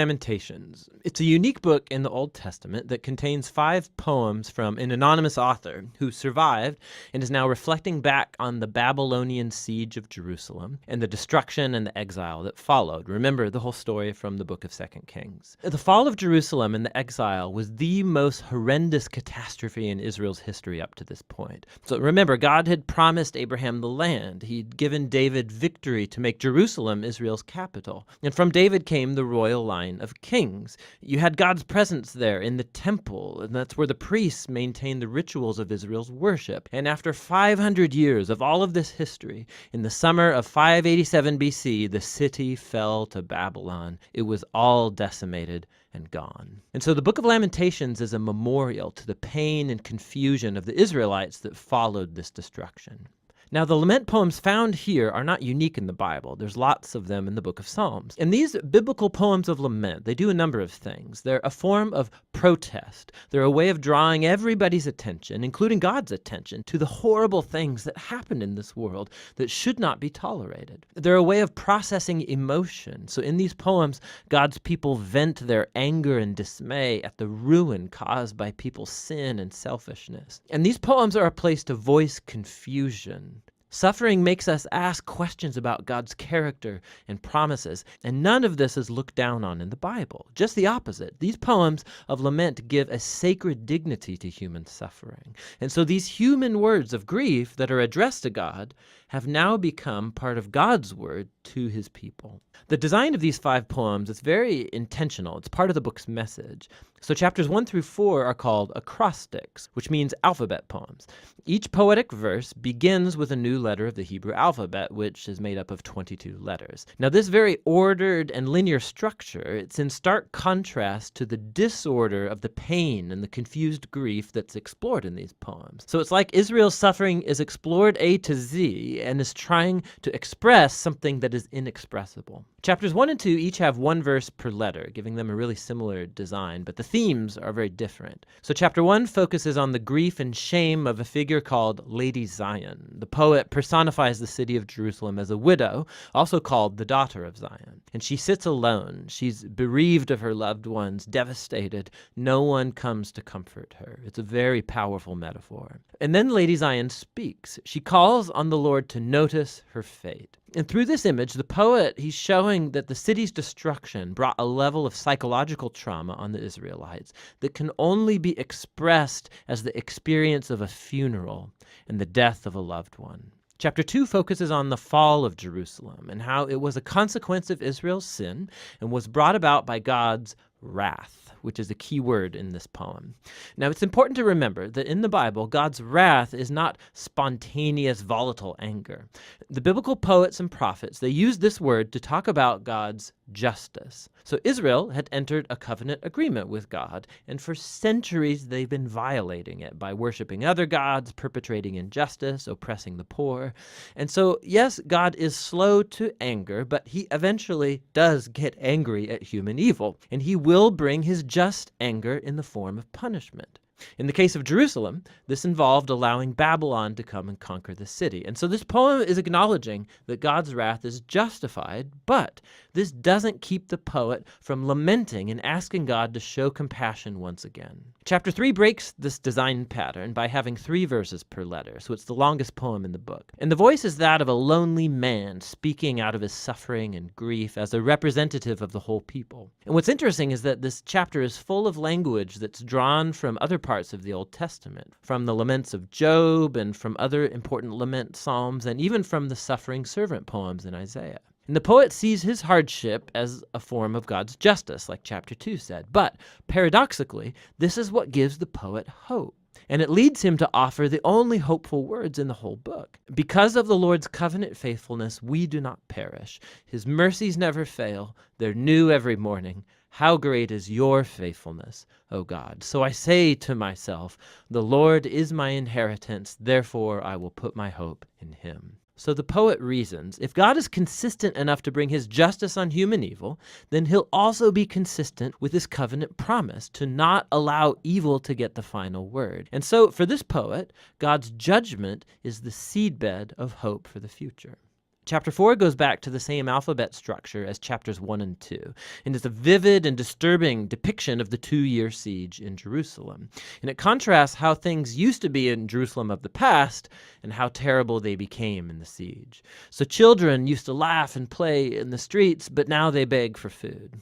Lamentations. It's a unique book in the Old Testament that contains 5 poems from an anonymous author who survived and is now reflecting back on the Babylonian siege of Jerusalem and the destruction and the exile that followed. Remember the whole story from the book of 2 Kings. The fall of Jerusalem and the exile was the most horrendous catastrophe in Israel's history up to this point. So remember, God had promised Abraham the land. He'd given David victory to make Jerusalem Israel's capital. And from David came the royal line of kings. You had God's presence there in the temple, and that's where the priests maintained the rituals of Israel's worship. And after 500 years of all of this history, in the summer of 587 BC, the city fell to Babylon. It was all decimated and gone. And so the book of Lamentations is a memorial to the pain and confusion of the Israelites that followed this destruction. Now, the lament poems found here are not unique in the Bible. There's lots of them in the book of Psalms. And these biblical poems of lament, they do a number of things. They're a form of protest. They're a way of drawing everybody's attention, including God's attention, to the horrible things that happen in this world that should not be tolerated. They're a way of processing emotion. So in these poems, God's people vent their anger and dismay at the ruin caused by people's sin and selfishness. And these poems are a place to voice confusion. Suffering makes us ask questions about God's character and promises, and none of this is looked down on in the Bible. Just the opposite. These poems of lament give a sacred dignity to human suffering. And so these human words of grief that are addressed to God have now become part of God's word to his people. The design of these 5 poems is very intentional. It's part of the book's message. So chapters 1 through 4 are called acrostics, which means alphabet poems. Each poetic verse begins with a new letter of the Hebrew alphabet, which is made up of 22 letters. Now, this very ordered and linear structure, it's in stark contrast to the disorder of the pain and the confused grief that's explored in these poems. So it's like Israel's suffering is explored A to Z and is trying to express something that is inexpressible. Chapters 1 and 2 each have 1 verse per letter, giving them a really similar design, but the themes are very different. So chapter 1 focuses on the grief and shame of a figure called Lady Zion. The poet personifies the city of Jerusalem as a widow, also called the daughter of Zion. And she sits alone. She's bereaved of her loved ones, devastated. No one comes to comfort her. It's a very powerful metaphor. And then Lady Zion speaks. She calls on the Lord to notice her fate. And through this image, the poet, he's showing that the city's destruction brought a level of psychological trauma on the Israelites that can only be expressed as the experience of a funeral and the death of a loved one. Chapter 2 focuses on the fall of Jerusalem and how it was a consequence of Israel's sin and was brought about by God's wrath, which is a key word in this poem. Now, it's important to remember that in the Bible, God's wrath is not spontaneous, volatile anger. The biblical poets and prophets, they use this word to talk about God's justice. So Israel had entered a covenant agreement with God, and for centuries they've been violating it by worshiping other gods, perpetrating injustice, oppressing the poor. And so, yes, God is slow to anger, but he eventually does get angry at human evil, and he will bring his just anger in the form of punishment. In the case of Jerusalem, this involved allowing Babylon to come and conquer the city. And so this poem is acknowledging that God's wrath is justified, but this doesn't keep the poet from lamenting and asking God to show compassion once again. Chapter 3 breaks this design pattern by having 3 verses per letter, so it's the longest poem in the book. And the voice is that of a lonely man speaking out of his suffering and grief as a representative of the whole people. And what's interesting is that this chapter is full of language that's drawn from other parts of the Old Testament, from the laments of Job and from other important lament psalms, and even from the suffering servant poems in Isaiah. And the poet sees his hardship as a form of God's justice, like chapter 2 said. But paradoxically, this is what gives the poet hope. And it leads him to offer the only hopeful words in the whole book. Because of the Lord's covenant faithfulness, we do not perish. His mercies never fail. They're new every morning. How great is your faithfulness, O God. So I say to myself, the Lord is my inheritance, therefore I will put my hope in him. So the poet reasons, if God is consistent enough to bring his justice on human evil, then he'll also be consistent with his covenant promise to not allow evil to get the final word. And so for this poet, God's judgment is the seedbed of hope for the future. Chapter 4 goes back to the same alphabet structure as chapters 1 and 2, and is a vivid and disturbing depiction of the 2-year siege in Jerusalem. And it contrasts how things used to be in Jerusalem of the past and how terrible they became in the siege. So children used to laugh and play in the streets, but now they beg for food.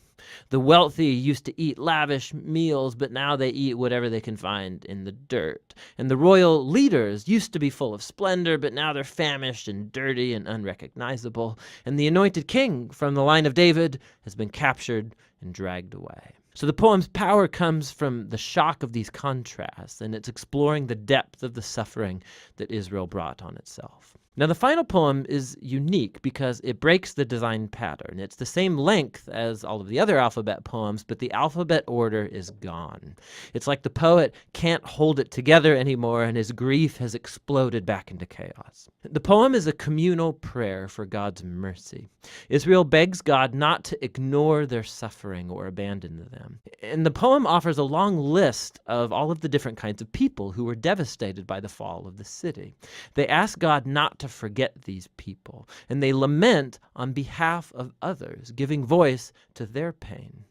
The wealthy used to eat lavish meals, but now they eat whatever they can find in the dirt. And the royal leaders used to be full of splendor, but now they're famished and dirty and unrecognizable. And the anointed king from the line of David has been captured and dragged away. So the poem's power comes from the shock of these contrasts, and it's exploring the depth of the suffering that Israel brought on itself. Now, the final poem is unique because it breaks the design pattern. It's the same length as all of the other alphabet poems, but the alphabet order is gone. It's like the poet can't hold it together anymore, and his grief has exploded back into chaos. The poem is a communal prayer for God's mercy. Israel begs God not to ignore their suffering or abandon them. And the poem offers a long list of all of the different kinds of people who were devastated by the fall of the city. They ask God not to forget these people, and they lament on behalf of others, giving voice to their pain.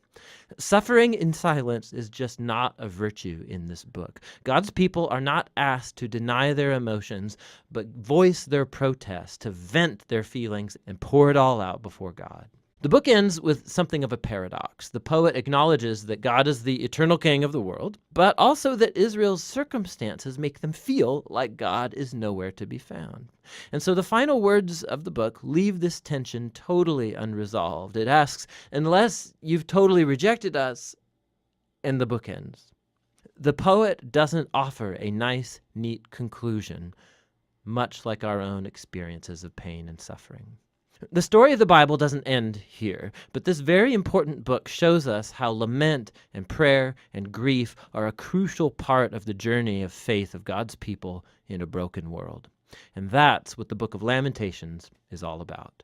Suffering in silence is just not a virtue in this book. God's people are not asked to deny their emotions, but voice their protest, to vent their feelings and pour it all out before God. The book ends with something of a paradox. The poet acknowledges that God is the eternal king of the world, but also that Israel's circumstances make them feel like God is nowhere to be found. And so the final words of the book leave this tension totally unresolved. It asks, unless you've totally rejected us, and the book ends. The poet doesn't offer a nice, neat conclusion, much like our own experiences of pain and suffering. The story of the Bible doesn't end here, but this very important book shows us how lament and prayer and grief are a crucial part of the journey of faith of God's people in a broken world. And that's what the book of Lamentations is all about.